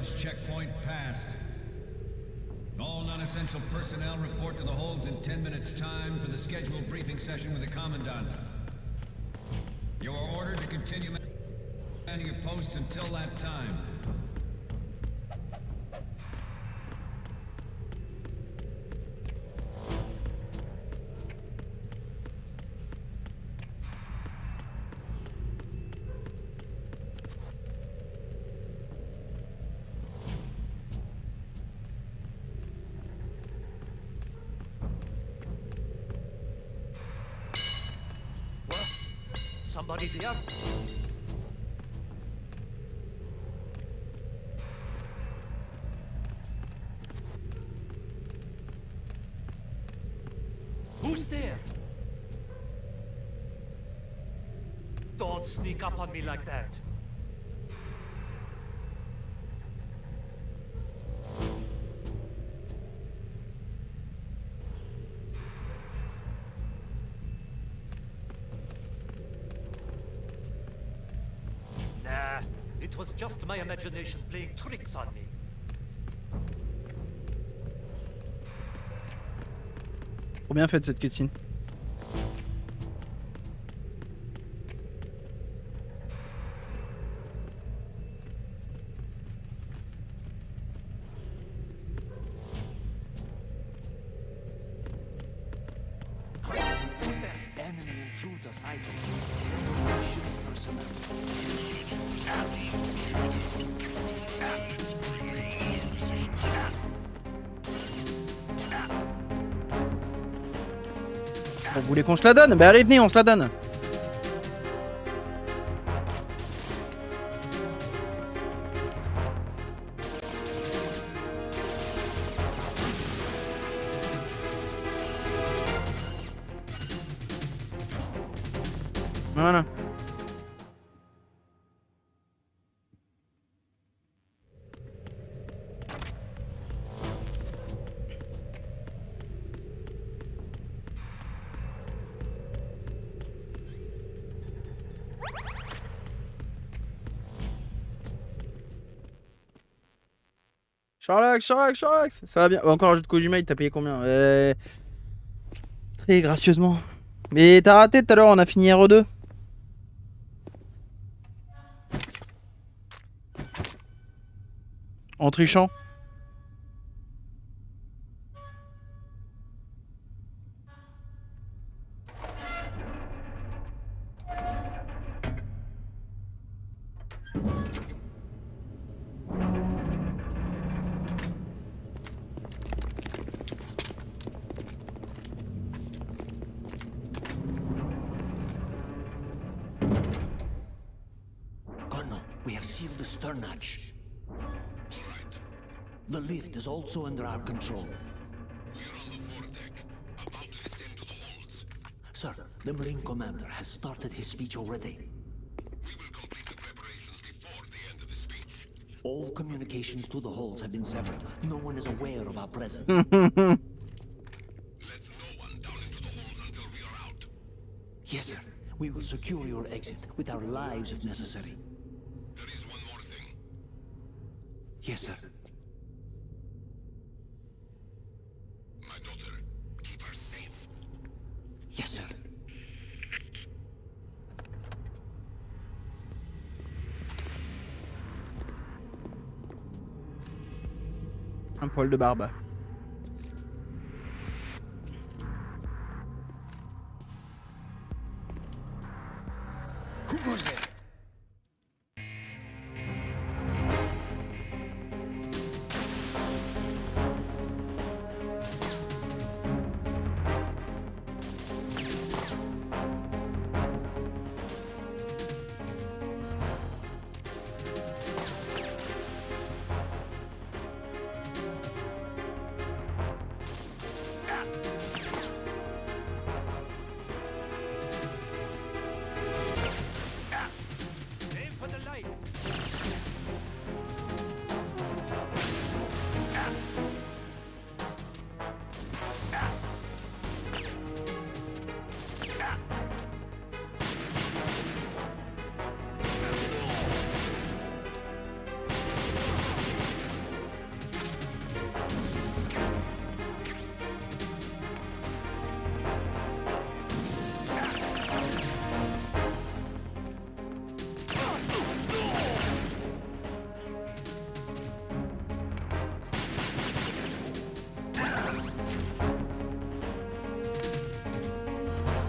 Surveillance checkpoint passed. All non-essential personnel report to the holds in 10 minutes' time for the scheduled briefing session with the Commandant. You are ordered to continue manning your posts until that time. Somebody there? Who's there? Don't sneak up on me like that. It was just my imagination playing tricks on me. Trop bien faite cette cutscene. Vous voulez qu'on se la donne? Bah allez, venez, on se la donne. Voilà. Sharlax, ça va bien. Encore un jeu de Kojima, il t'a payé combien? Très gracieusement. Mais t'as raté tout à l'heure, on a fini RE2. En trichant. We have sealed the stern hatch. The lift is also under our control. We're on the foredeck, about to descend to the holds. Sir, the Marine Commander has started his speech already. We will complete the preparations before the end of the speech. All communications to the holds have been severed. No one is aware of our presence. Let no one down into the holds until we are out. Yes, sir. We will secure your exit with our lives if necessary. There is one more thing. Yes, sir. My daughter, keep her safe. Yes, sir. Un poil de barbe. Who goes there?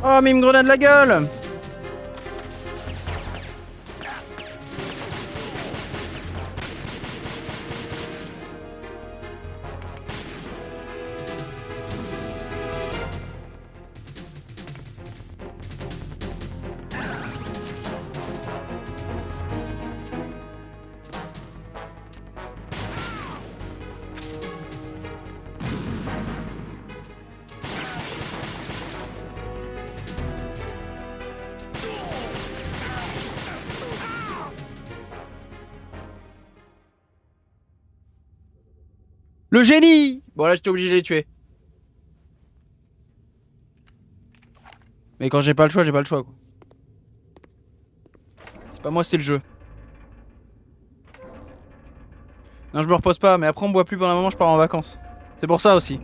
Oh, mais il me grenade la gueule! Le génie! Bon là j'étais obligé de les tuer. Mais quand j'ai pas le choix quoi. C'est pas moi, c'est le jeu. Non, je me repose pas, mais après on boit plus pendant un moment, je pars en vacances. C'est pour ça aussi.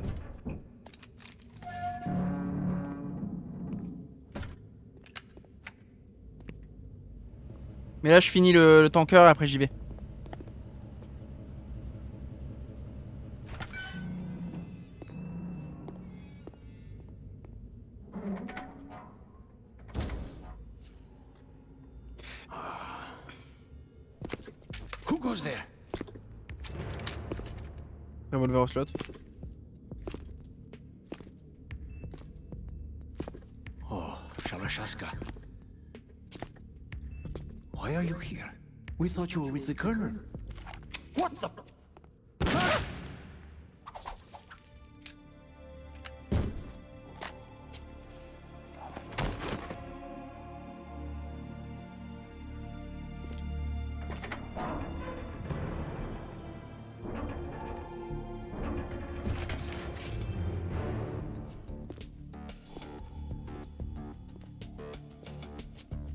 Mais là je finis le tanker et après j'y vais. Who goes there? Revolver Ocelot. Oh, Sharlax. Why are you here? We thought you were with the Colonel. What the?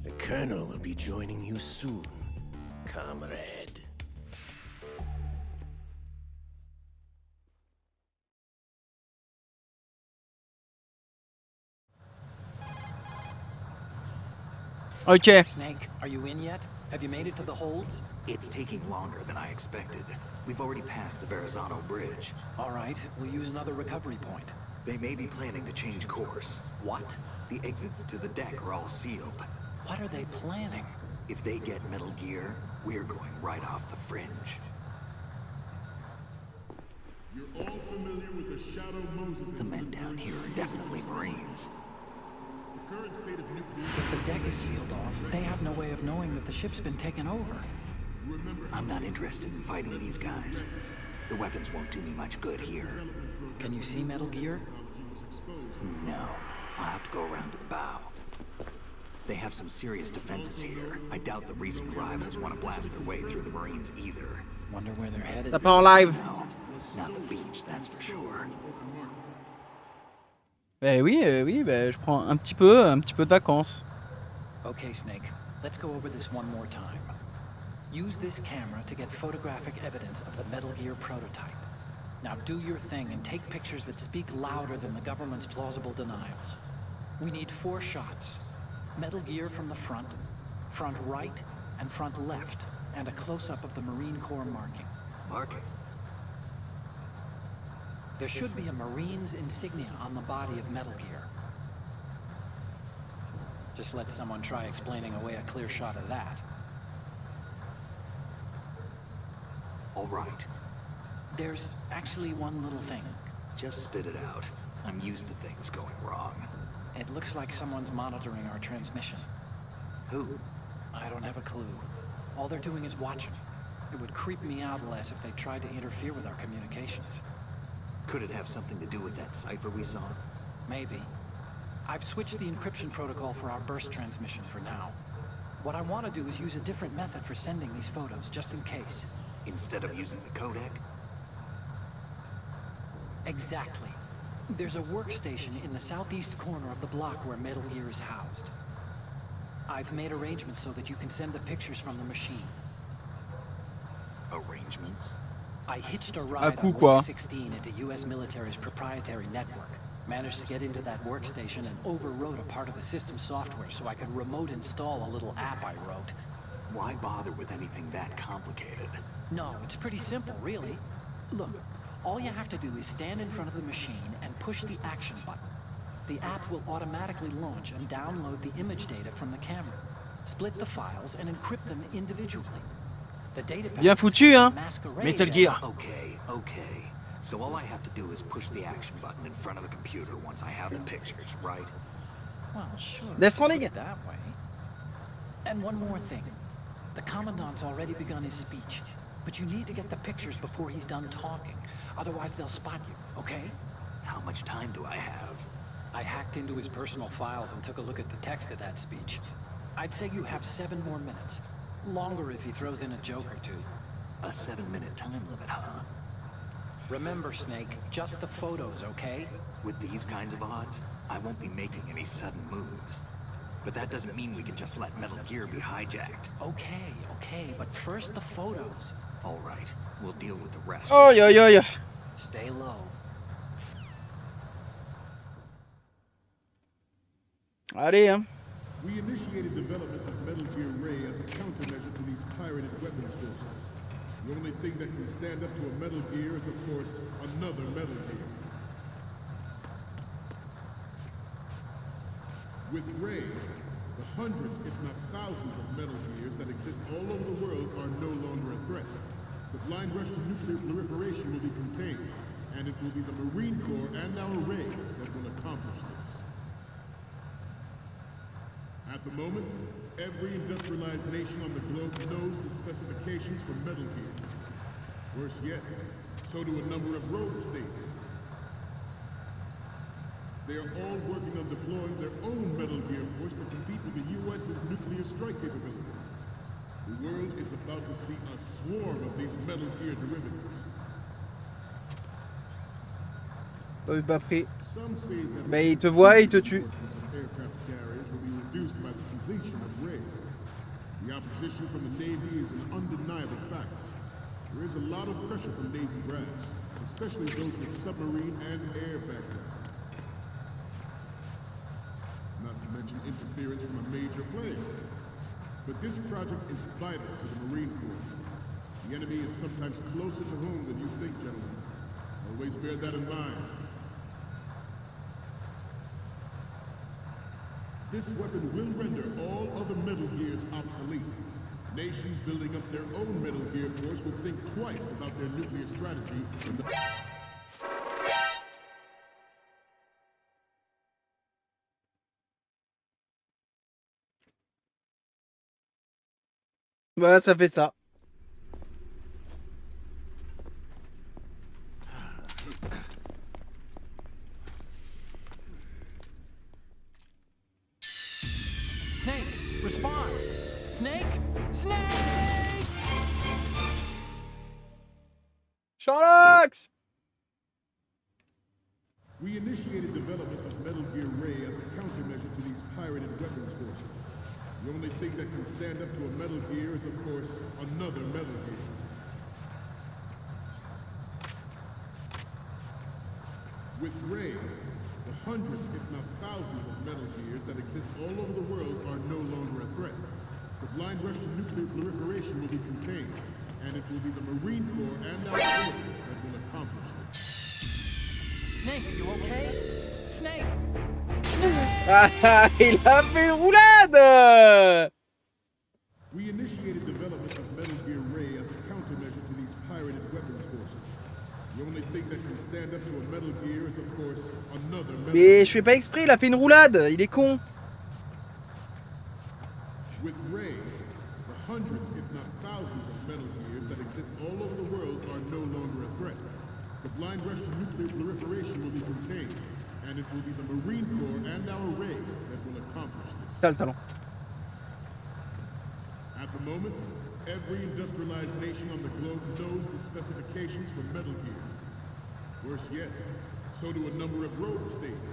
The Colonel will be joining you soon, comrade. Ok. Snake, are you in yet? Have you made it to the holds? It's taking longer than I expected. We've already passed the Verrazano Bridge. All right, we'll use another recovery point. They may be planning to change course. What? The exits to the deck are all sealed. What are they planning? If they get Metal Gear, we're going right off the fringe. You're all familiar with the Shadow Moses. The men down here are definitely Marines. The current state of nuclear. If the deck is sealed off, they have no way of knowing that the ship's been taken over. I'm not interested in fighting these guys. The weapons won't do me much good here. Can you see Metal Gear? No. I'll have to go around to the bow. They have some serious defenses here. I doubt the recent arrivals want to blast their way through the Marines either. Wonder where they're headed. Ça part en live. No, not the beach, that's for sure. Eh oui, oui, bah, je prends un petit peu de vacances. Okay, Snake, let's go over this one more time. Use this camera to get photographic evidence of the Metal Gear prototype. Now do your thing and take pictures that speak louder than the government's plausible denials. We need 4 shots. Metal Gear from the front, front right, and front left, and a close-up of the Marine Corps marking. Marking? There should be a Marine's insignia on the body of Metal Gear. Just let someone try explaining away a clear shot of that. All right. There's actually one little thing. Just spit it out. I'm used to things going wrong. It looks like someone's monitoring our transmission. Who? I don't have a clue. All they're doing is watching. It would creep me out less if they tried to interfere with our communications. Could it have something to do with that cipher we saw? Maybe. I've switched the encryption protocol for our burst transmission for now. What I want to do is use a different method for sending these photos, just in case. Instead of using the codec? Exactly. There's a workstation in the southeast corner of the block where Metal Gear is housed. I've made arrangements so that you can send the pictures from the machine. Arrangements? I hitched a ride coup, on quoi. Link 16 into US military's proprietary network. Managed to get into that workstation and overwrote a part of the system software so I could remote install a little app I wrote. Why bother with anything that complicated? No, it's pretty simple, really. Look, all you have to do is stand in front of the machine and push the action button. The app will automatically launch and download the image data from the camera, split the files, and encrypt them individually. The data Bien foutu, hein? masquerade Metal as- Gear. Okay. So all I have to do is push the action button in front of the computer once I have the pictures, right? Well, sure. Death Stranding. Put it that way. And one more thing. The Commandant's already begun his speech, but you need to get the pictures before he's done talking. Otherwise, they'll spot you, okay? How much time do I have? I hacked into his personal files and took a look at the text of that speech. I'd say you have 7 more minutes. Longer if he throws in a joke or two. A 7-minute time limit, huh? Remember, Snake, just the photos, okay? With these kinds of odds, I won't be making any sudden moves. But that doesn't mean we can just let Metal Gear be hijacked. Okay, but first the photos. All right, we'll deal with the rest. Oh, yo. Stay low. Allez, hein. We initiated development of Metal Gear Ray as a countermeasure to these pirated weapons forces. The only thing that can stand up to a Metal Gear is, of course, another Metal Gear. With Ray, the hundreds, if not thousands, of Metal Gears that exist all over the world are no longer a threat. The blind rush to nuclear proliferation will be contained, and it will be the Marine Corps and our Ray that will accomplish this. At the moment, every industrialized nation on the globe knows the specifications for Metal Gear. Worse yet, so do a number of rogue states. They are all working on deploying their own Metal Gear force to compete with the U.S.'s nuclear strike capability. The world is about to see a swarm of these Metal Gear derivatives. Pas pris. Some say that Bah, il te voit, il te tue. of aircraft carriers will be reduced by the completion of Ray. The opposition from the Navy is an undeniable fact. There is a lot of pressure from Navy brass, especially those with submarine and air background. Not to mention interference from a major player. But this project is vital to the Marine Corps. The enemy is sometimes closer to home than you think, gentlemen. Always bear that in mind. This weapon will render all other Metal Gears obsolete. Nations building up their own Metal Gear force will think twice about their nuclear strategy when the... Bah, ça fait ça. Snake, respond! Snake! Snake! Sharlax! We initiated development of Metal Gear Ray as a countermeasure to these pirated weapons forces. The only thing that can stand up to a Metal Gear is, of course, another Metal Gear. With Ray, the hundreds, if not thousands, of Metal Gears that exist all over the world are no longer a threat. The blind rush to nuclear proliferation will be contained, and it will be the Marine Corps and our Navy that will accomplish this. Snake, you okay? Snake! Ah, il a fait une roulade! We initiated development of Metal Gear Ray as a countermeasure to these pirated weapons forces. The only thing that can stand up to a Metal Gear is, of course, another Metal Mais je fais pas exprès, il a fait une roulade, il est con. With Ray, the hundreds, if not thousands, of Metal Gears that exist all over the world are no longer a threat. The blind rush to nuclear proliferation will be contained, and it will be the Marine Corps and our Ray that will accomplish this. Ça le talent. At the moment, every industrialized nation on the globe knows the specifications for Metal Gear. Worse yet, so do a number of rogue states.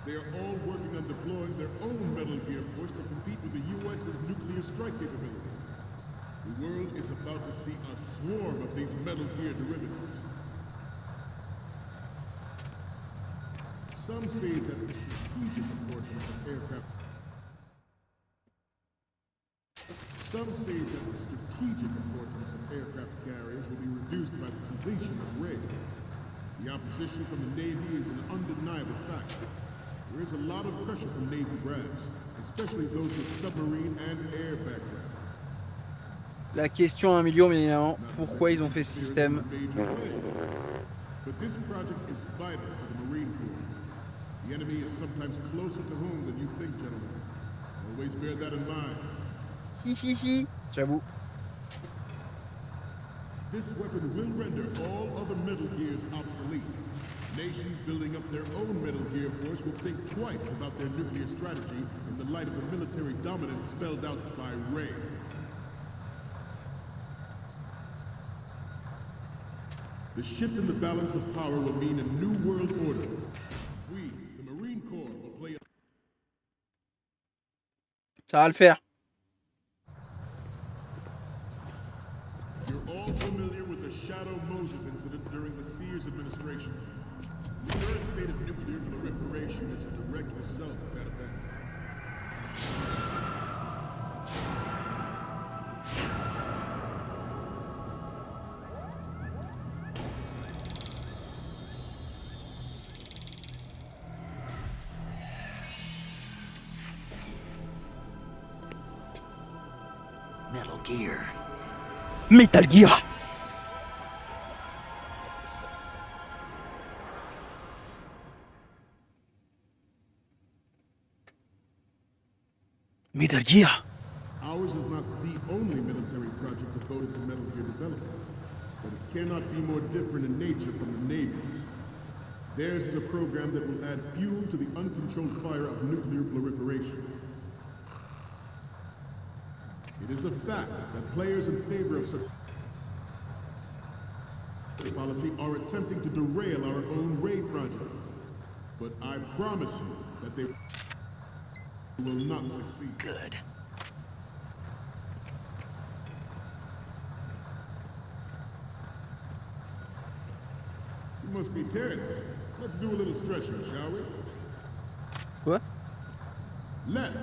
They are all working on deploying their own Metal Gear force to compete with the U.S.'s nuclear strike capability. The world is about to see a swarm of these Metal Gear derivatives. Some say that the strategic importance of aircraft... Some say that the strategic importance of aircraft carriers will be reduced by the completion of Ray. The opposition from the Navy is an undeniable fact. There is a lot of pressure from Navy brass, especially those with submarine and air background. La question à 1 million, bien évidemment, pourquoi ils ont fait ce système? But this project is vital to the Marine Corps. The enemy is sometimes closer to home than you think, gentlemen. Always bear that in mind. Hi, j'avoue. This weapon will render all other Metal Gears obsolete. Nations building up their own Metal Gear force will think twice about their nuclear strategy in the light of the military dominance spelled out by Ray. The shift in the balance of power will mean a new world order. We, the Marine Corps, will play a... Ça va le faire. You're all familiar with the Shadow Moses incident during the Sears administration. The current state of nuclear proliferation is a direct result of that event. Metal Gear. Metal Gear. Metal Gear. Ours is not the only military project devoted to Metal Gear development, but it cannot be more different in nature from the Navy's. Theirs is a program that will add fuel to the uncontrolled fire of nuclear proliferation. It is a fact that players in favor of such policy are attempting to derail our own Ray project. But I promise you that they will not succeed. Good. You must be tense. Let's do a little stretching, shall we? What? Left.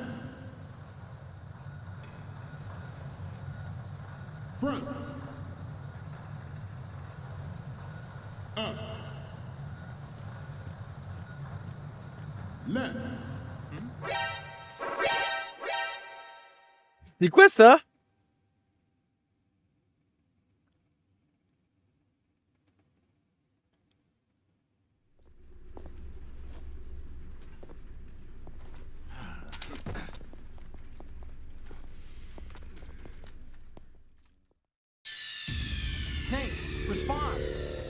Front. Up. Left. C'est quoi ça? Snake, respond!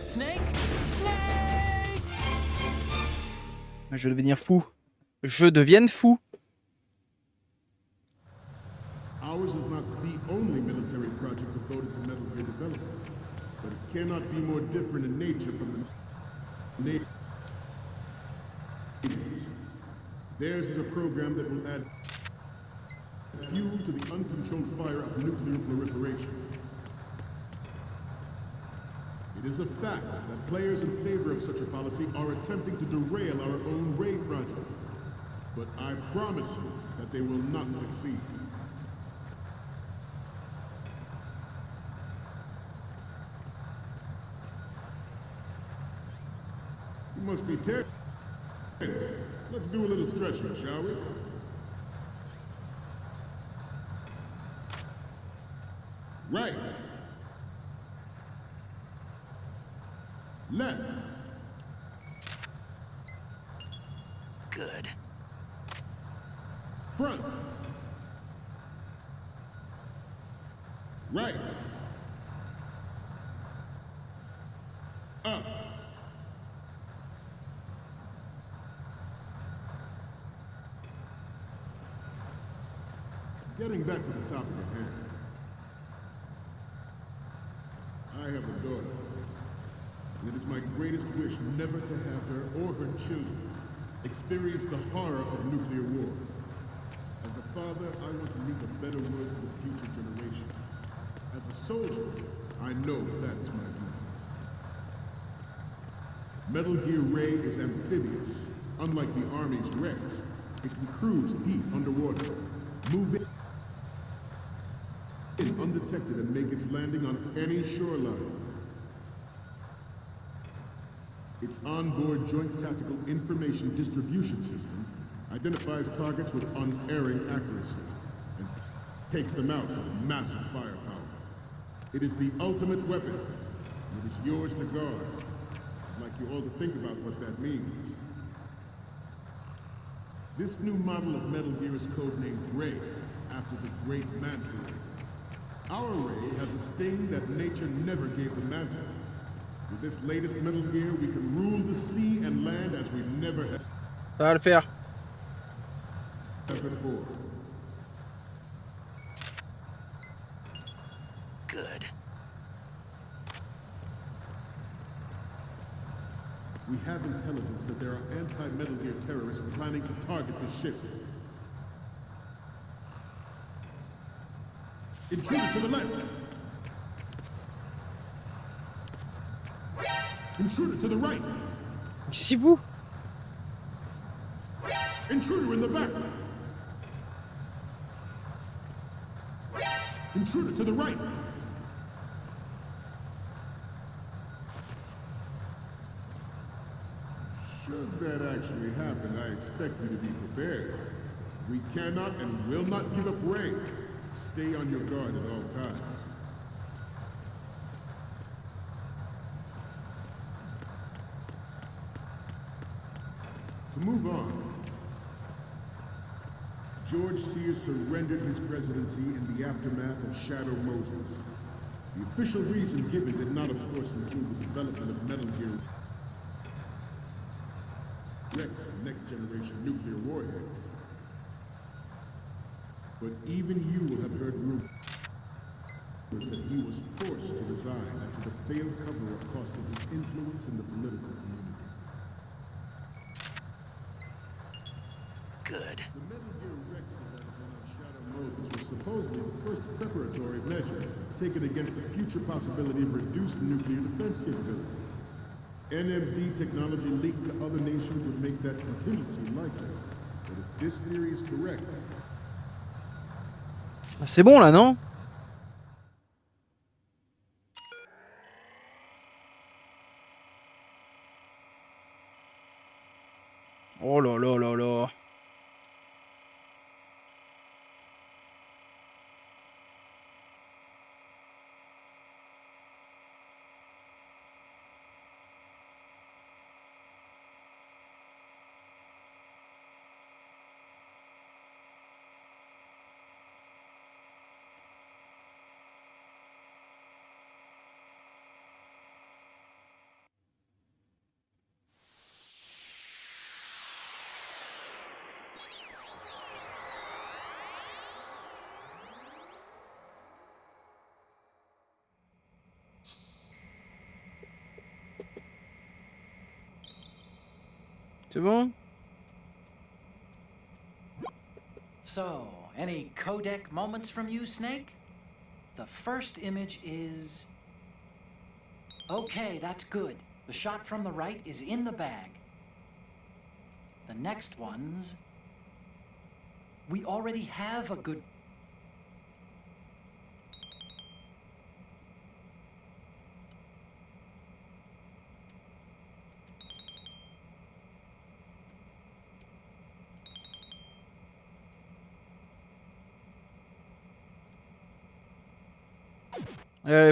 Snake! Snake! Je vais devenir fou. Je devienne fou. Ours is not the only military project devoted to Metal Gear development, but it cannot be more different in nature from the Navy's. Theirs is a program that will add fuel to the uncontrolled fire of nuclear proliferation. It is a fact that players in favor of such a policy are attempting to derail our own Ray project. But I promise you that they will not succeed. You must be tense. Let's do a little stretching, shall we? Right. Left. Good. Front. Right. Up. Getting back to the topic at hand. I have a daughter, and it is my greatest wish never to have her or her children experience the horror of nuclear war. As a father, I want to leave a better world for the future generation. As a soldier, I know that is my duty. Metal Gear Ray is amphibious. Unlike the Army's Rex, it can cruise deep underwater, move in undetected and make its landing on any shoreline. Its onboard joint tactical information distribution system identifies targets with unerring accuracy and takes them out with massive firepower. It is the ultimate weapon, and it is yours to guard. I'd like you all to think about what that means. This new model of Metal Gear is codenamed Ray, after the great Manta Ray. Our Ray has a sting that nature never gave the Manta. With this latest Metal Gear, we can rule the sea and land as we never have Ça va le faire. before. Good. We have intelligence that there are anti-Metal Gear terrorists planning to target the ship. Intruder to the left! Intruder to the right! Si vous. Intruder in the back! Intruder to the right! Should that actually happen, I expect you to be prepared. We cannot and will not give up Ray. Stay on your guard at all times. To move on, George Sears surrendered his presidency in the aftermath of Shadow Moses. The official reason given did not, of course, include the development of Metal Gear Rex and next-generation nuclear warheads. But even you will have heard rumors that he was forced to resign after the failed cover-up cost him his influence in the political community. Good. The Metal Gear Rex development on Shadow Moses was supposedly the first preparatory measure taken against the future possibility of reduced nuclear defense capability. NMD technology leaked to other nations would make that contingency likely. But if this theory is correct, C'est bon là, non? Oh là là là là. C'est bon? So, any codec moments from you, Snake? The first image is... Okay, that's good. The shot from the right is in the bag. The next ones... We already have a good...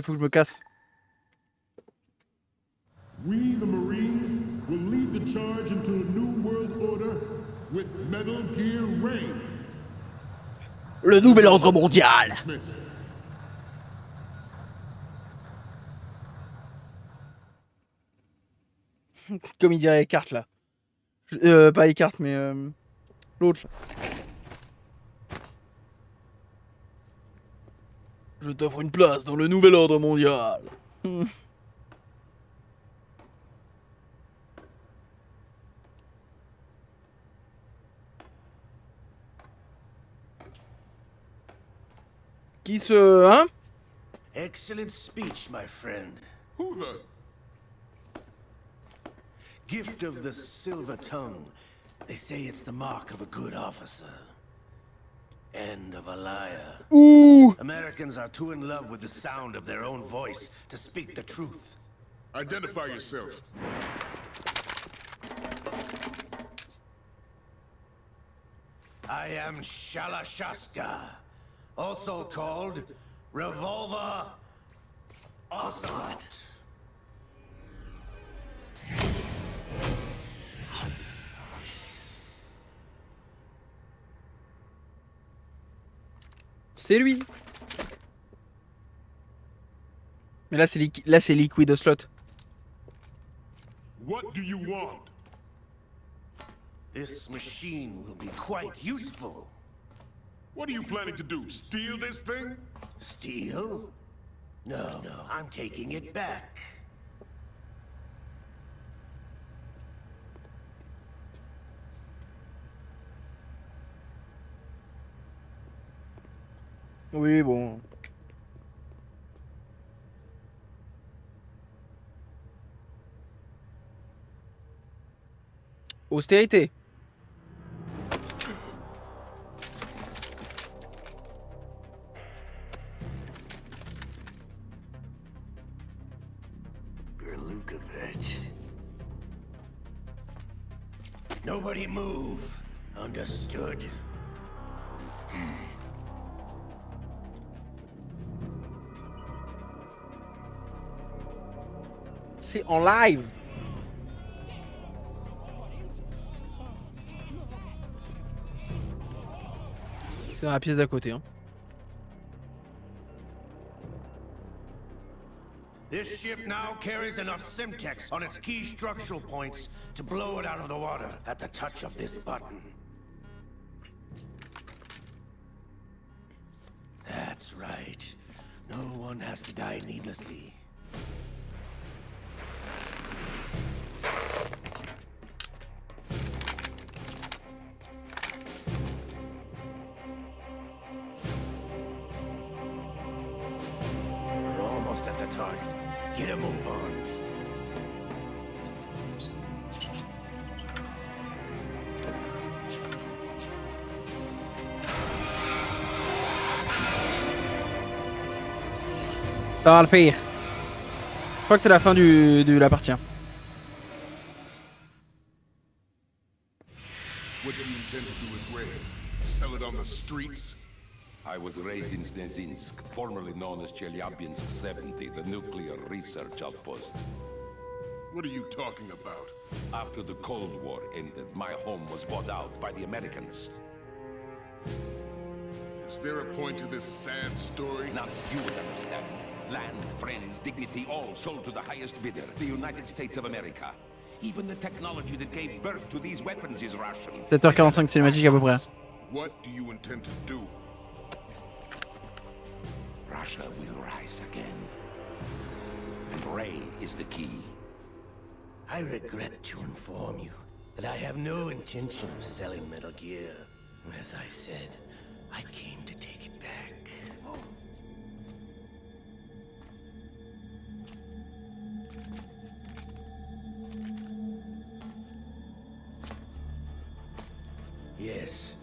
Faut que je me casse. we, the Marines, will lead the charge into a new world order with Metal Gear Ray. Le nouvel ordre mondial. Dismissed. Comme il dirait Eckhart là. Pas Eckhart mais l'autre là. Je t'offre une place dans le nouvel ordre mondial. Qui se... Hein? Excellent speech, my friend. Who the? Gift of the silver tongue. They say it's the mark of a good officer. End of a liar. Ouh! Americans are too in love with the sound of their own voice to speak the truth. Identify yourself. I am Sharlax, also called Revolver Ocelot. C'est lui. Mais là c'est Liquid Ocelot. What do you want? This machine will be quite useful. What are you planning to do? Steal this thing? Steal? No, I'm taking it back. Oui, bon. Austérité. Nobody move. Understood? C'est en live. C'est dans la pièce d'à côté. Hein. This ship now carries enough Simtex on its key structural points to blow it out of the water at the touch of this button. That's right. No one has to die needlessly. We're almost at the target. Get a move on. Ça va le faire. Je crois que c'est la fin de la partie. Hein. What do you intend to do with Ray? Sell it on the streets? I was raised in Snezinsk, formerly known as Chelyabinsk 70, the nuclear research outpost. What are you talking about? After the Cold War ended, my home was bought out by the Americans. Is there a point to this sad story? None of you would understand. Land, friends, dignity, all sold to the highest bidder, the United States of America. Even the technology that gave birth to these weapons is Russian. 7h45 cinématique à peu près. What do you intend to do? Russia will rise again. And Ray is the key. I regret to inform you that I have no intention of selling Metal Gear. As I said, I came to take it back. Yes,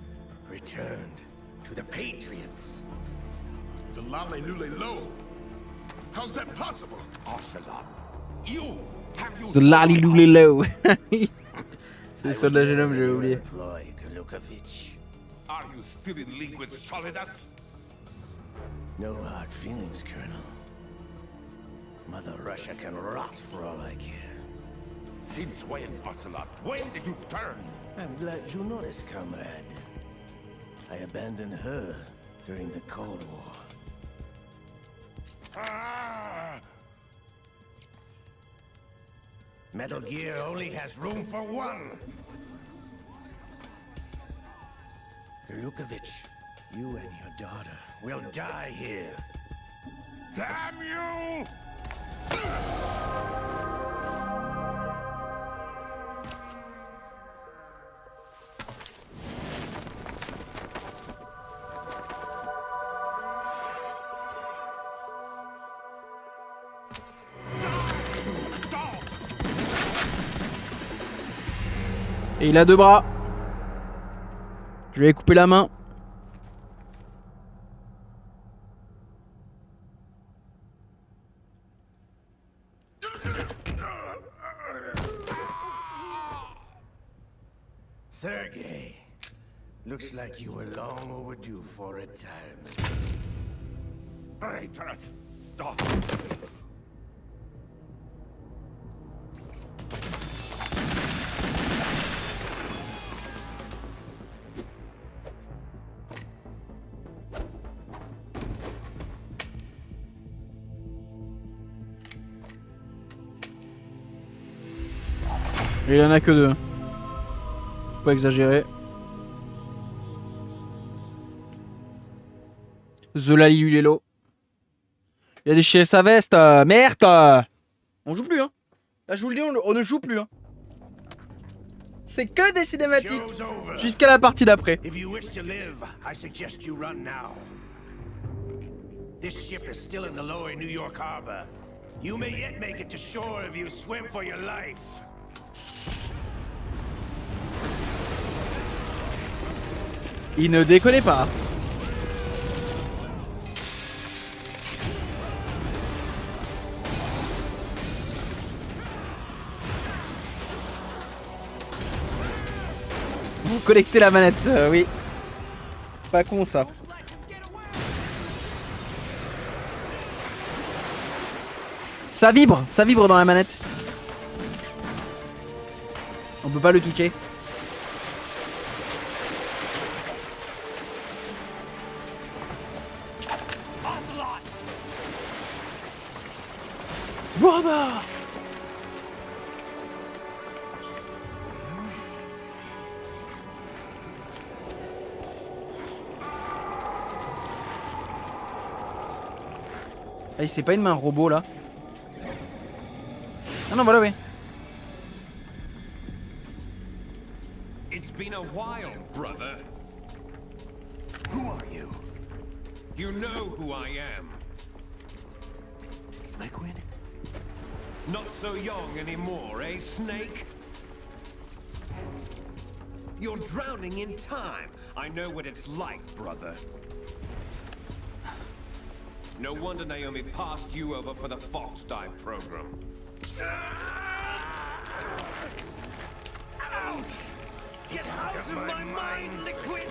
returned to the Patriots. The Lale Lule Lo? How's that possible? Ocelot, you have you De l'Aliloulelo. C'est ça de la jeune homme, j'ai oublié. Are you still in league with Solidas? No hard feelings, Colonel. Mother Russia can rot for all I care. Since when, Ocelot? When did you turn? I'm glad you noticed, comrade. I abandoned her during the Cold War. Ah! Metal Gear only has room for one! Lukovich, you and your daughter will die here. Damn you! Et il a deux bras. Je lui ai coupé la main. Sergei, Looks like you were long overdue for retirement. Traitorous dog! Et il en a que 2. Faut pas exagérer. Zolalilulelo. Il a déchiré sa veste. Merde. On joue plus, hein. Là, je vous le dis, on ne joue plus, hein. C'est que des cinématiques. Jusqu'à la partie d'après. If you wish to live, I suggest you run now. This ship is still in the lower New York harbor. You may yet make it to shore if you swim for your life. Il ne déconne pas. Vous connectez la manette, oui. Pas con ça. Ça vibre dans la manette. On peut pas le toucher. Ocelot! Brother! Ah, c'est pas une main robot là. Ah non, voilà, oui. It's been a while, brother. Who are you? You know who I am. Liquid? Not so young anymore, eh, Snake? You're drowning in time. I know what it's like, brother. No wonder Naomi passed you over for the Fox Dive program. Ouch! Get out of my mind, Liquid!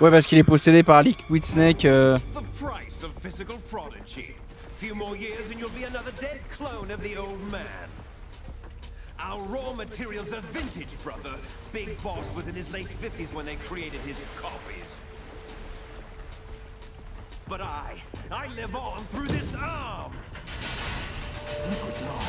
Ouais, parce qu'il est possédé par Liquid Snake. The price of physical prodigy. Few more years and you'll be another dead clone of the old man. Our raw materials are vintage, brother. Big Boss was in his late 50s when they created his copies. But I live on through this arm. Liquid's on.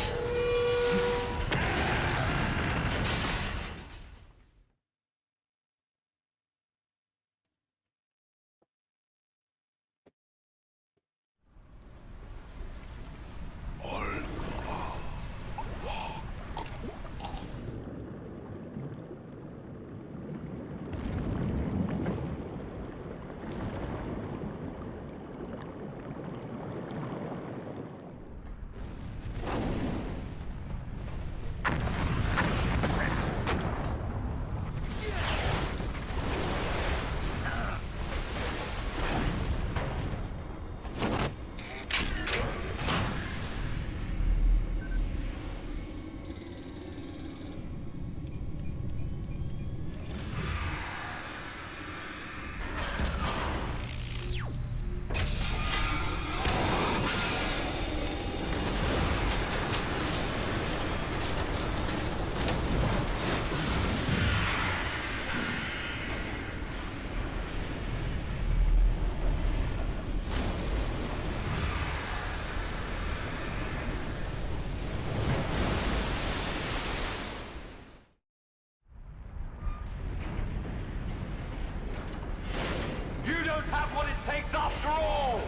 Have what it takes after all!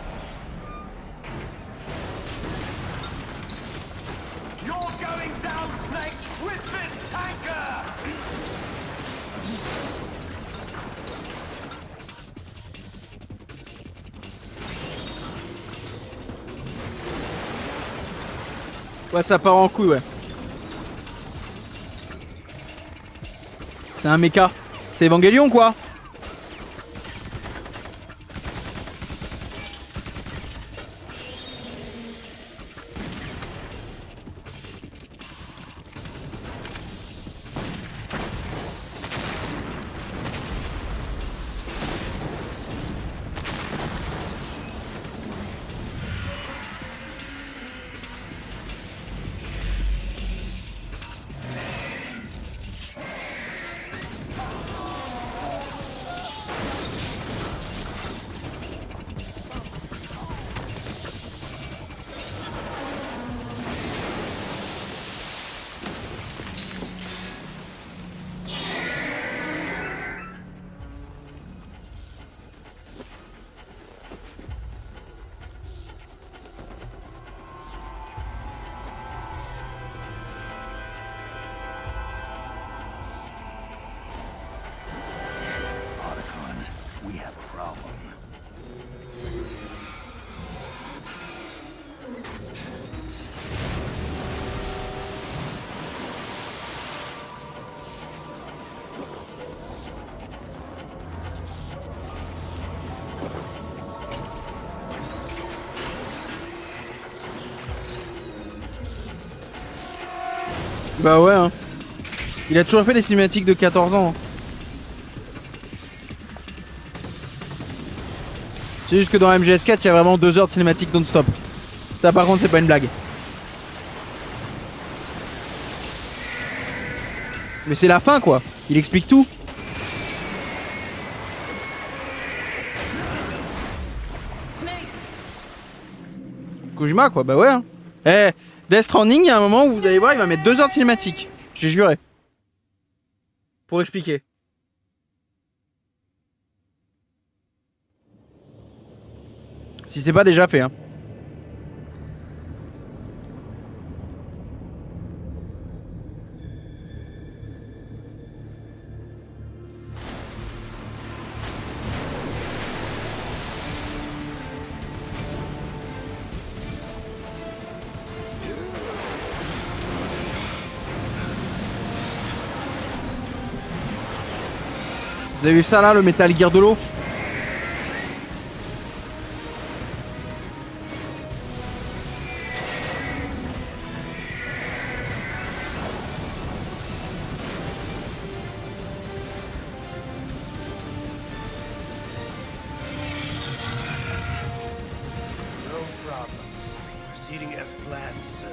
You're going down, Snake, with this tanker! Ouais, ça part en couille, ouais. C'est un mecha. C'est Evangelion, quoi. Bah ouais, hein. Il a toujours fait des cinématiques de 14 ans. Hein. C'est juste que dans MGS4, il y a vraiment 2 heures de cinématique non-stop. Ça, par contre, c'est pas une blague. Mais c'est la fin, quoi. Il explique tout. Kojima, quoi. Bah ouais. Hein. Eh, Death Stranding, il y a un moment où vous allez voir, il va mettre 2 heures de cinématique. J'ai juré. Pour expliquer. Si c'est pas déjà fait, hein. Vous avez vu ça là, le Metal Gear de l'eau? No problems. Proceeding as planned, sir.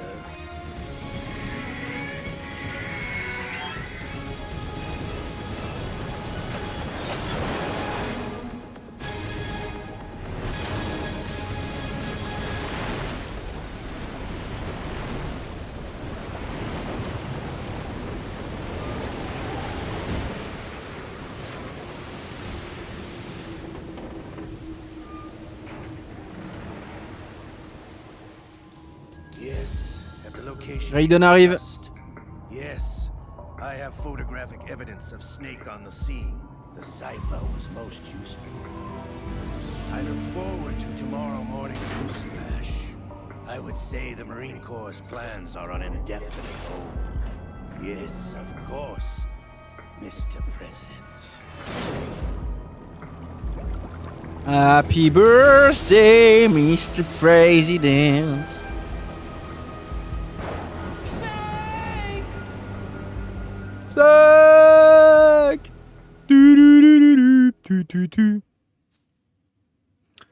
Yes, at the location. Raiden arrive. discussed. Yes, I have photographic evidence of Snake on the scene. The cipher was most useful. I look forward to tomorrow morning's news flash. I would say the Marine Corps' plans are on indefinite hold. Yes, of course, Mr. President. Happy birthday, Mr. President. Snake.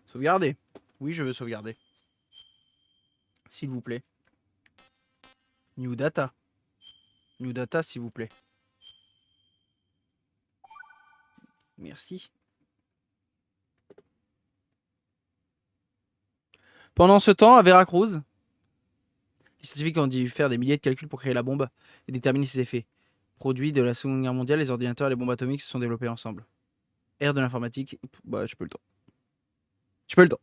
Sauvegarder. Oui, je veux sauvegarder. S'il vous plaît. New data. New data, s'il vous plaît. Merci. Pendant ce temps, à Veracruz, les scientifiques ont dû faire des milliers de calculs pour créer la bombe et déterminer ses effets. Produits de la Seconde Guerre mondiale, les ordinateurs et les bombes atomiques se sont développés ensemble. Ère de l'informatique, bah j'ai pas eu le temps. J'ai pas eu le temps.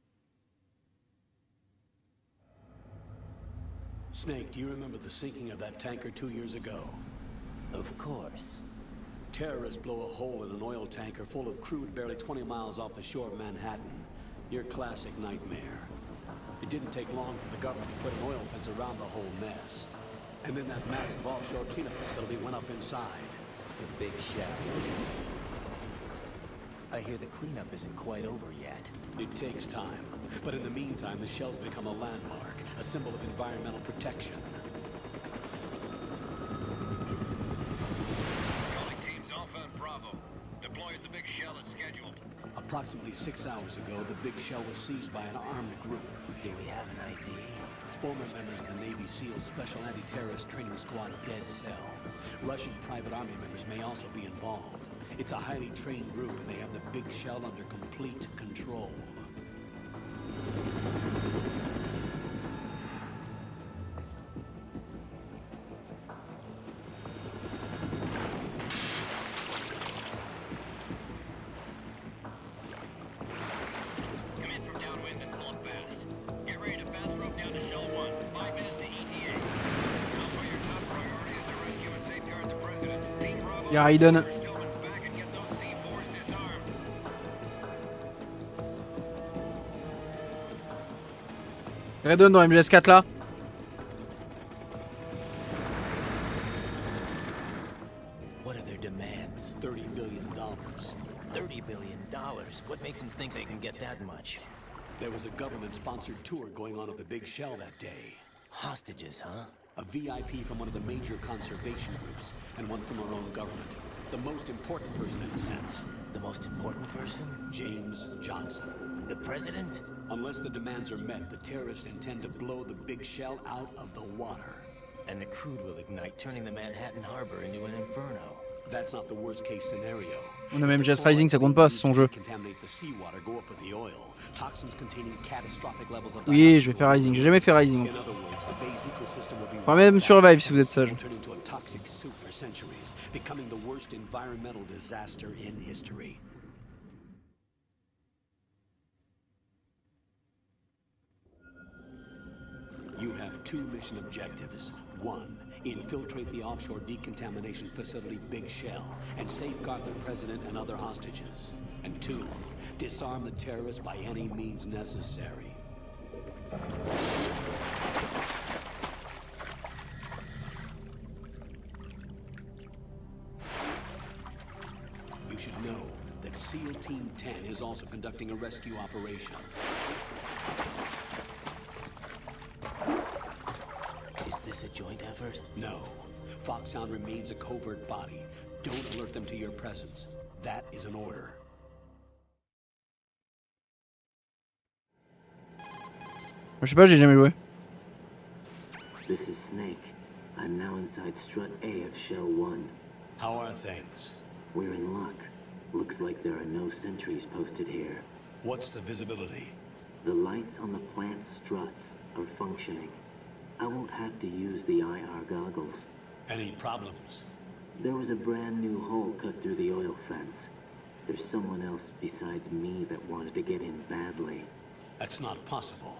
Snake, do you remember the sinking of that tanker 2 years ago? Of course. Terrorists blow a hole in an oil tanker full of crude barely 20 miles off the shore of Manhattan. Your classic nightmare. It didn't take long for the government to put an oil fence around the whole mess. And then that massive offshore cleanup facility went up inside. The big shell. I hear the cleanup isn't quite over yet. It takes time. But in the meantime, the shell's become a landmark, a symbol of environmental protection. Calling teams Alpha and Bravo. Deploy at the big shell as scheduled. Approximately 6 hours ago, the big shell was seized by an armed group. Do we have an ID? Former members of the Navy SEALs Special Anti-Terrorist Training Squad Dead Cell. Russian private army members may also be involved. It's a highly trained group and they have the big shell under complete control. Come in from downwind and pull up fast. Get ready to fast rope down to Shell 1. 5 minutes to ETA. Alpha, your top priority is to rescue and safeguard the President. Team Bravo, Y'a Raiden. Stillman's back and get those C4s disarmed. Raiden dans MGS4 là. What are their demands? $30 billion. $30 billion. What makes them think they can get that much? There was a government-sponsored tour going on of the big shell that day. Huh? Hostages, huh? A VIP from one of the major conservation groups, and one from our own government. The most important person in a sense. The most important person? James Johnson. The president? Unless the demands are met, the terrorists intend to blow the big shell out of the water. And the crude will ignite, turning the Manhattan Harbor into an inferno. That's not the worst case scenario. On a même Just Rising, ça compte pas, c'est son jeu. Oui, je vais faire Rising. J'ai jamais fait Rising. Enfin, même Survive si vous êtes sage. You have two mission objectives. One, infiltrate the offshore decontamination facility Big Shell and safeguard the president and other hostages. And two, disarm the terrorists by any means necessary. You should know that SEAL Team 10 is also conducting a rescue operation. Is this a joint effort? No. Foxhound remains a covert body. Don't alert them to your presence. That is an order. Je sais pas, j'ai jamais joué. This is Snake. I'm now inside Strut A of Shell 1. How are things? We're in luck. Looks like there are no sentries posted here. What's the visibility? The lights on the plant struts are functioning. I won't have to use the IR goggles. Any problems? There was a brand new hole cut through the oil fence. There's someone else besides me that wanted to get in badly. That's not possible.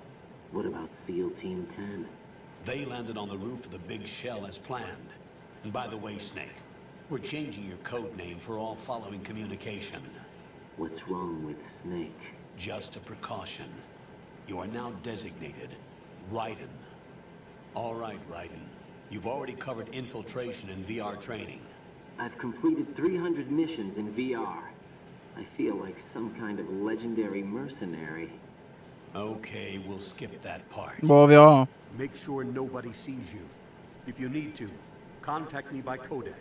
What about SEAL Team 10? They landed on the roof of the Big Shell as planned. And by the way, Snake, we're changing your code name for all following communication. What's wrong with Snake? Just a precaution. You are now designated Raiden. All right, Raiden. You've already covered infiltration and VR training. I've completed 300 missions in VR. I feel like some kind of legendary mercenary. Okay, we'll skip that part. Bon, on verra. Make sure nobody sees you. If you need to, contact me by codec.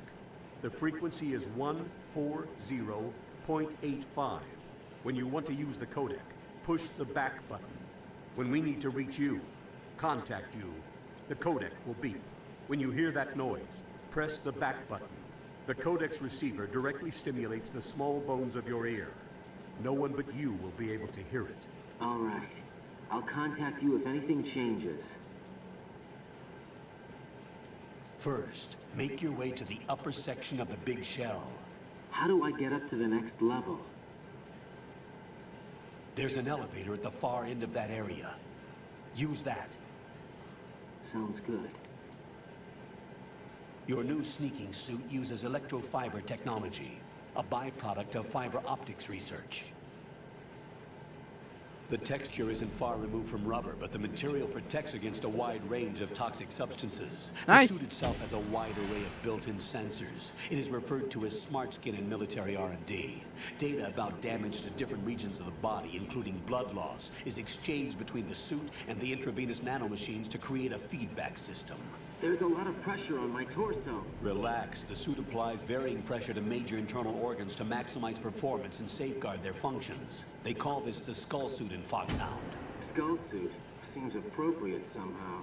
The frequency is 140.85. When you want to use the codec, push the back button. When we need to reach you, contact you, the codec will beep. When you hear that noise, press the back button. The codec's receiver directly stimulates the small bones of your ear. No one but you will be able to hear it. All right. I'll contact you if anything changes. First, make your way to the upper section of the Big Shell. How do I get up to the next level? There's an elevator at the far end of that area. Use that. Sounds good. Your new sneaking suit uses electrofiber technology, a byproduct of fiber optics research. The texture isn't far removed from rubber, but the material protects against a wide range of toxic substances. Nice. The suit itself has a wide array of built-in sensors. It is referred to as smart skin in military R&D. Data about damage to different regions of the body, including blood loss, is exchanged between the suit and the intravenous nanomachines to create a feedback system. There's a lot of pressure on my torso. Relax. The suit applies varying pressure to major internal organs to maximize performance and safeguard their functions. They call this the skull suit in Foxhound. Skull suit seems appropriate somehow.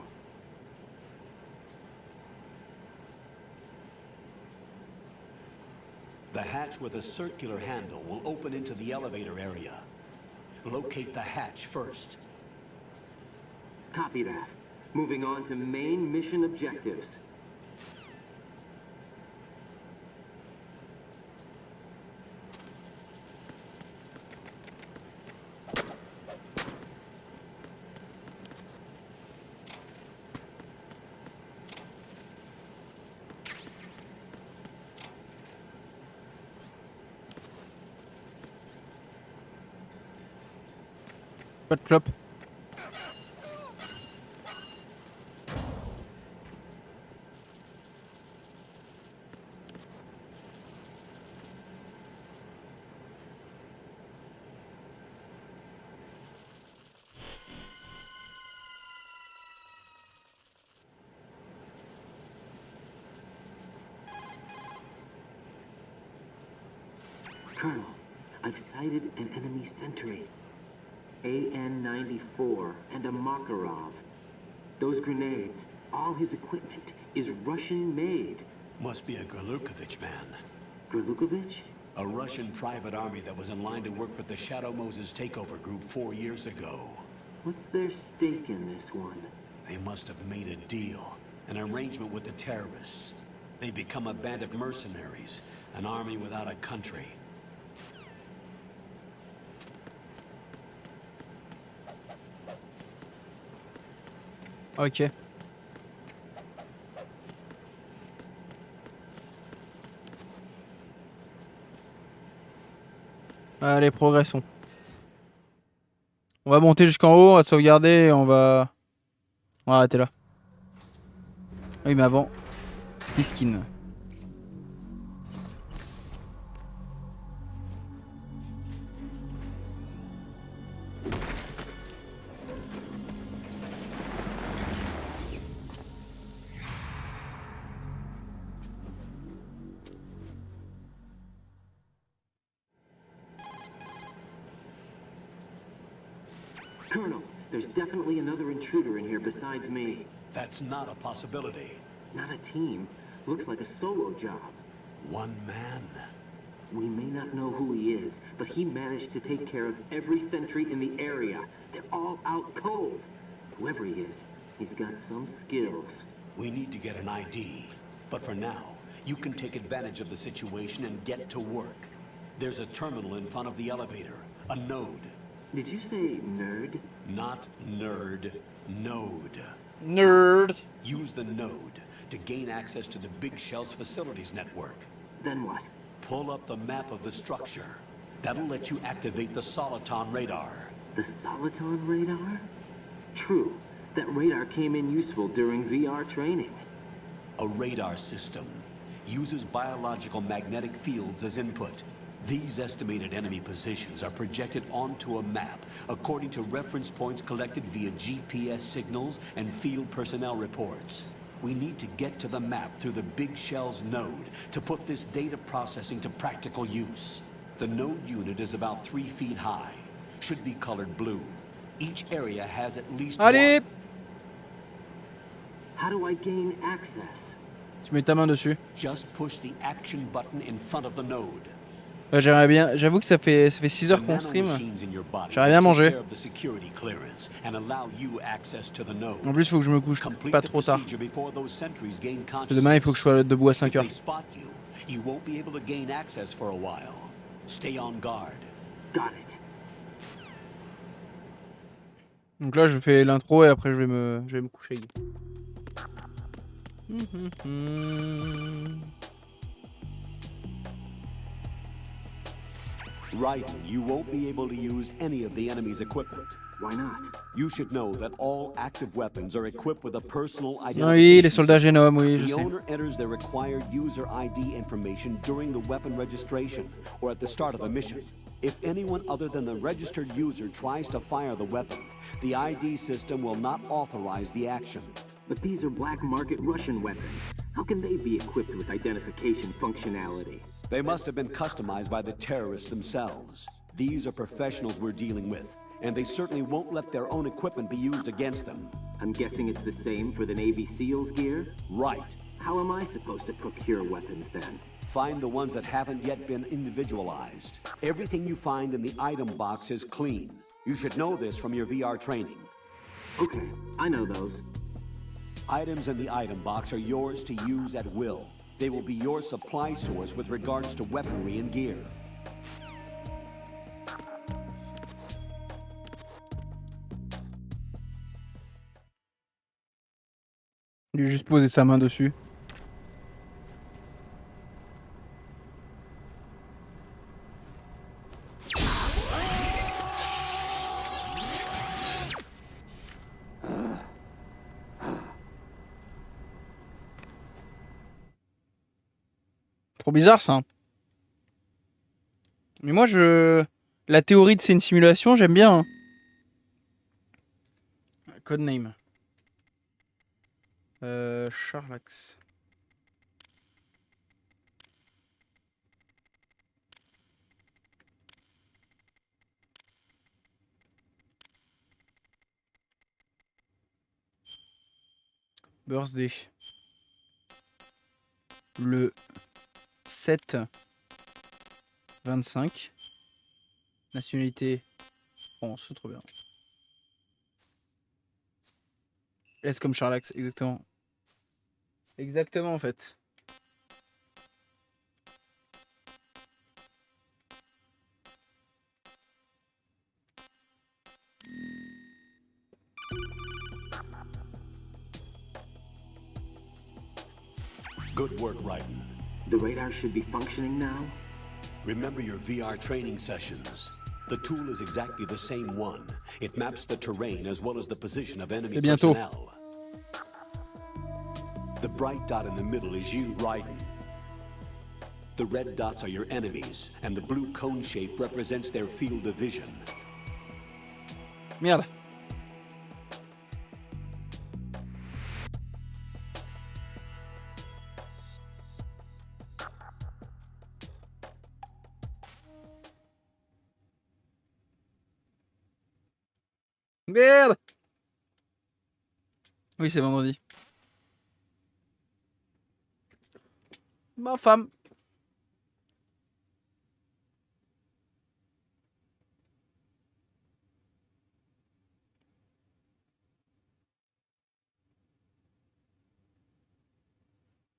The hatch with a circular handle will open into the elevator area. Locate the hatch first. Copy that. Moving on to main mission objectives. Pas de clope. Colonel, I've sighted an enemy sentry. AN-94 and a Makarov. Those grenades, all his equipment, is Russian-made. Must be a Gorlukovich man. Gorlukovich? A Russian private army that was in line to work with the Shadow Moses takeover group 4 years ago. What's their stake in this one? They must have made a deal, an arrangement with the terrorists. They become a band of mercenaries, an army without a country. Ok. Allez, progressons. On va monter jusqu'en haut, on va sauvegarder et on va arrêter là. Oui, mais avant, Piskin. Colonel, there's definitely another intruder in here besides me. That's not a possibility. Not a team. Looks like a solo job. One man. We may not know who he is, but he managed to take care of every sentry in the area. They're all out cold. Whoever he is, he's got some skills. We need to get an ID. But for now, you can take advantage of the situation and get to work. There's a terminal in front of the elevator. A node. Did you say nerd? Not nerd. Node. Nerd. Use the node to gain access to the Big Shell's facilities network. Then what? Pull up the map of the structure. That'll let you activate the Soliton radar. The Soliton radar? True. That radar came in useful during VR training. A radar system uses biological magnetic fields as input. These estimated enemy positions are projected onto a map according to reference points collected via GPS signals and field personnel reports. We need to get to the map through the Big Shell's node to put this data processing to practical use. The node unit is about 3 feet high. Should be colored blue. Each area has at least Allez! one. How do I gain access? Tu mets ta main dessus. Just push the action button in front of the node. J'aimerais bien, j'avoue que ça fait 6 heures qu'on stream. J'aimerais bien manger. En plus, il faut que je me couche pas trop tard. Parce que demain, il faut que je sois debout à 5 heures. Donc là, je fais l'intro et après, je vais me coucher. Right, you won't be able to use any of the enemy's equipment. Why not? You should know that all active weapons are equipped with a personal Oui, les identification soldats génomes, oui, je The sais. owner enters their required user ID information during the weapon registration or at the start of a mission. If anyone other than the registered user tries to fire the weapon, the ID system will not authorize the action. But these are black market Russian weapons. How can they be equipped with identification functionality? They must have been customized by the terrorists themselves. These are professionals we're dealing with, and they certainly won't let their own equipment be used against them. I'm guessing it's the same for the Navy SEALs gear? Right. How am I supposed to procure weapons then? Find the ones that haven't yet been individualized. Everything you find in the item box is clean. You should know this from your VR training. Okay, I know those. Items in the item box are yours to use at will. They will be your supply source with regards to weaponry and gear. Il a juste posé sa main dessus. Trop bizarre ça. Mais moi la théorie de c'est une simulation, j'aime bien. Hein. Codename. Sharlax. Birthday. Le 7-25. Nationalité France, c'est trop bien. S comme Sharlax, exactement. Exactement en fait. Good work, Raiden. The radar should be functioning now. Remember your VR training sessions. The tool is exactly the same one. It maps the terrain as well as the position of enemy personnel. The bright dot in the middle is you, Raiden. The red dots are your enemies, and the blue cone shape represents their field of vision. Merde. Merde. Oui, c'est vendredi. Ma femme.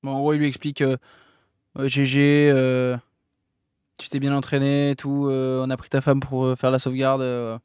Bon, en gros, il lui explique GG, tu t'es bien entraîné et tout, on a pris ta femme pour faire la sauvegarde.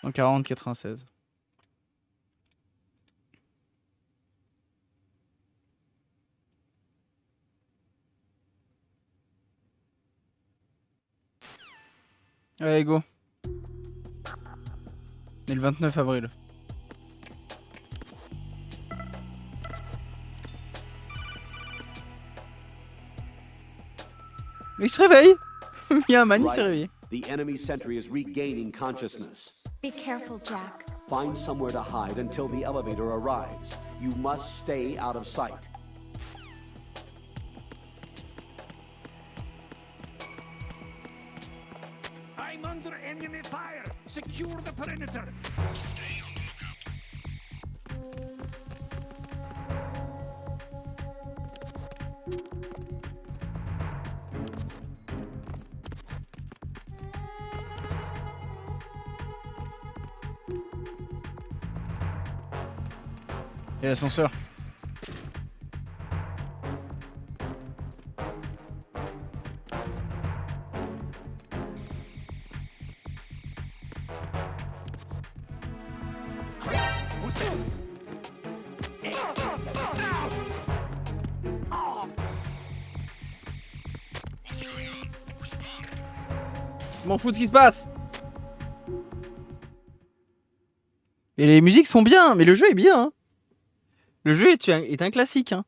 En 40-96. Allez, go. Et le 29 avril. Il se réveille. Il y a un man, il s'est réveillé. The enemy sentry is regaining consciousness. Be careful, Jack. Find somewhere to hide until the elevator arrives. You must stay out of sight. I'm under enemy fire! Secure the perimeter! Stay on the lookout. Et l'ascenseur. Je m'en fous de ce qui se passe. Et les musiques sont bien, mais le jeu est bien. Hein. Le jeu est un classique. Hein.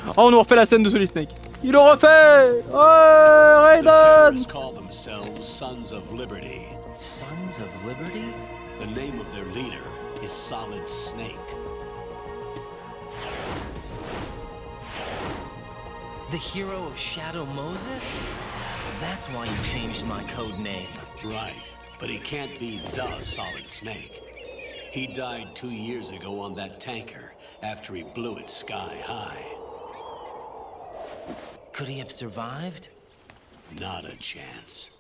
Oh, on nous refait la scène de Solid Snake. Il le refait. Oh, Raiden. Call themselves Sons of Liberty. Sons of Liberty? The name of their leader is Solid Snake. The hero of Shadow Moses? So that's why you changed my code name. Right, but he can't be the Solid Snake. He died 2 years ago on that tanker after he blew it sky high. Could he have survived? Not a chance.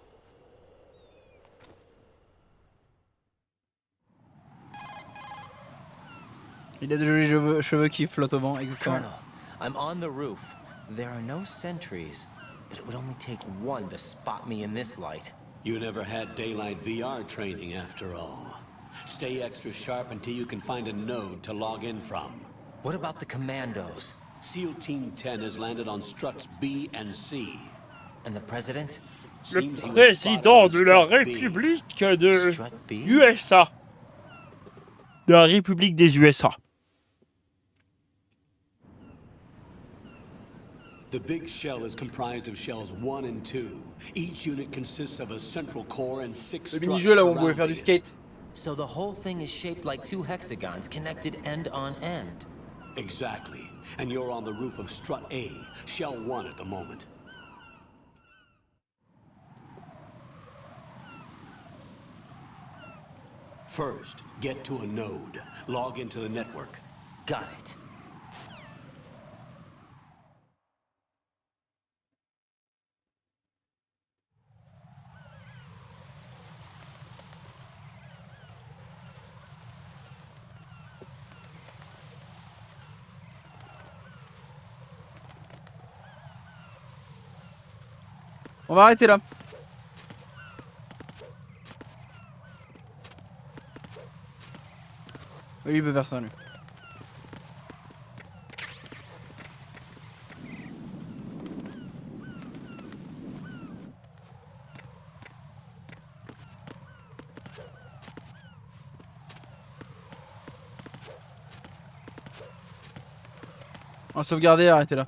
Il a de jolis cheveux qui flottent au vent, exactement. Colonel, I'm on the roof. There are no sentries, but it would only take one to spot me in this light. You never had daylight VR training after all. Stay extra sharp until you can find a node to log in from. What about the commandos? SEAL Team 10 has landed on struts B and C. And the president? Le président de la République de USA. De la République des USA. The big shell is comprised of shells 1 and 2. Each unit consists of a central core and 6 Le mini-jeu là où on pouvait faire du skate. So the whole thing is shaped like 2 hexagons connected end on end. Exactly. And you're on the roof of strut A, shell 1 at the moment. First, get to a node. Log into the network. Got it. On va arrêter là. Oui, il peut faire ça lui. On va sauvegarder et arrêter là.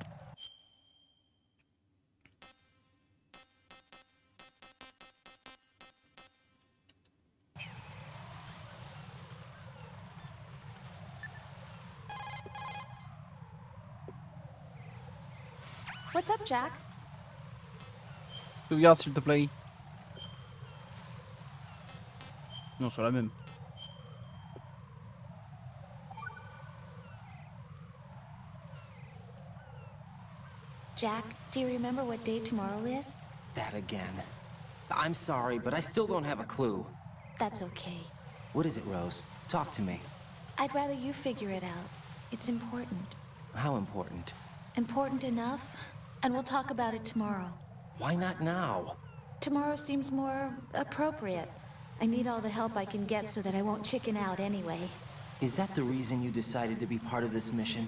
What's up, Jack? Sauvegarde s'il te plaît. Non, sur la même. Jack, do you remember what day tomorrow is? That again. I'm sorry, but I still don't have a clue. That's okay. What is it, Rose? Talk to me. I'd rather you figure it out. It's important. How important? Important enough? And we'll talk about it tomorrow. Why not now? Tomorrow seems more appropriate. I need all the help I can get so that I won't chicken out anyway. Is that the reason you decided to be part of this mission?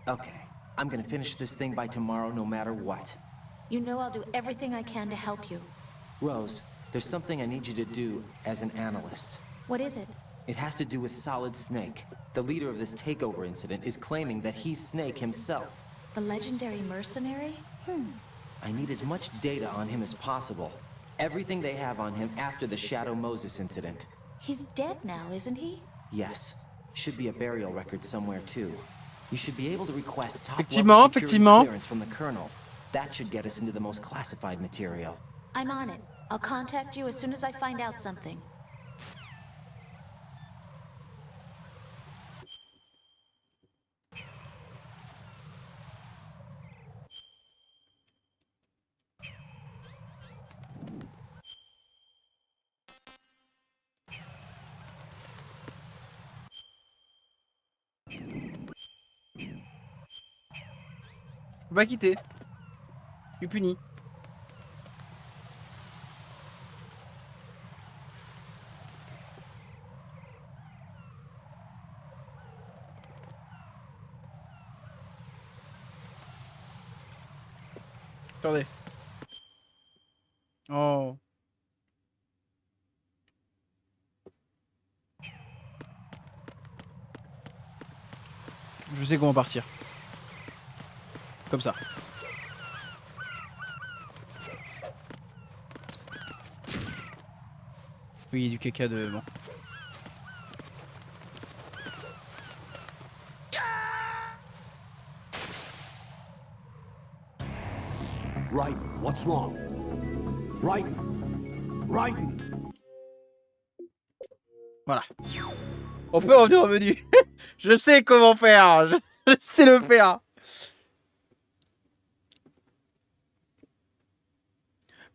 Okay. I'm gonna finish this thing by tomorrow no matter what. You know I'll do everything I can to help you. Rose, there's something I need you to do as an analyst. What is it? It has to do with Solid Snake. The leader of this takeover incident is claiming that he's Snake himself. The legendary mercenary? I need as much data on him as possible. Everything they have on him after the Shadow Moses incident. He's dead now, isn't he? Yes. Should be a burial record somewhere too. You should be able to request Effectivement, top-level security effectivement. clearance from the Colonel. That should get us into the most classified material. I'm on it. I'll contact you as soon as I find out something. Je peux pas quitter. Je suis puni. Attendez. Oh. Je sais comment partir. Comme ça. Oui, du caca de... Bon. Right, what's wrong? Right, right. Voilà. On peut revenir au menu. Je sais comment faire. Je sais le faire.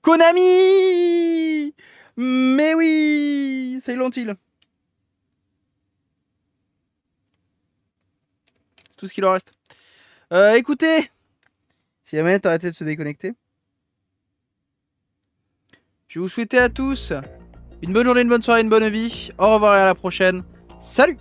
Konami! Mais oui! C'est l'ont-il. C'est tout ce qu'il en reste. Écoutez, Si la manette arrêtait de se déconnecter. Je vais vous souhaiter à tous une bonne journée, une bonne soirée, une bonne vie. Au revoir et à la prochaine. Salut!